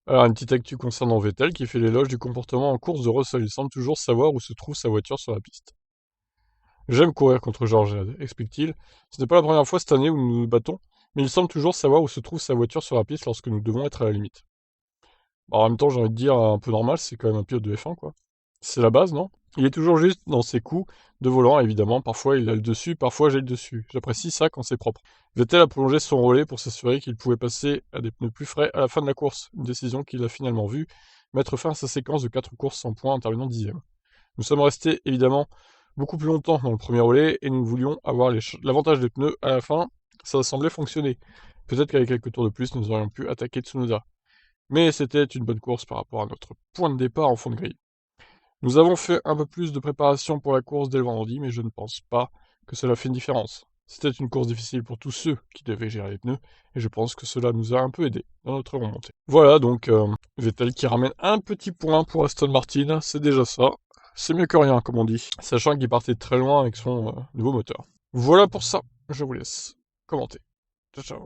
Alors, une petite actu concernant Vettel qui fait l'éloge du comportement en course de Russell. Il semble toujours savoir où se trouve sa voiture sur la piste. J'aime courir contre George, explique-t-il. Ce n'est pas la première fois cette année où nous nous battons, mais il semble toujours savoir où se trouve sa voiture sur la piste lorsque nous devons être à la limite. En même temps, j'ai envie de dire un peu normal, c'est quand même un pilote de F1, quoi. C'est la base, non? Il est toujours juste dans ses coups de volant, évidemment. Parfois, il a le dessus, parfois, j'ai le dessus. J'apprécie ça quand c'est propre. Vettel a prolongé son relais pour s'assurer qu'il pouvait passer à des pneus plus frais à la fin de la course. Une décision qu'il a finalement vue mettre fin à sa séquence de 4 courses sans points en terminant 10e. Nous sommes restés, évidemment, beaucoup plus longtemps dans le premier relais et nous voulions avoir l'avantage des pneus à la fin. Ça semblait fonctionner. Peut-être qu'avec quelques tours de plus, nous aurions pu attaquer Tsunoda. Mais c'était une bonne course par rapport à notre point de départ en fond de grille. Nous avons fait un peu plus de préparation pour la course dès le vendredi, mais je ne pense pas que cela fait une différence. C'était une course difficile pour tous ceux qui devaient gérer les pneus, et je pense que cela nous a un peu aidé dans notre remontée. Voilà donc Vettel qui ramène un petit point pour Aston Martin, c'est déjà ça. C'est mieux que rien, comme on dit, sachant qu'il partait très loin avec son nouveau moteur. Voilà pour ça, je vous laisse commenter. Ciao ciao.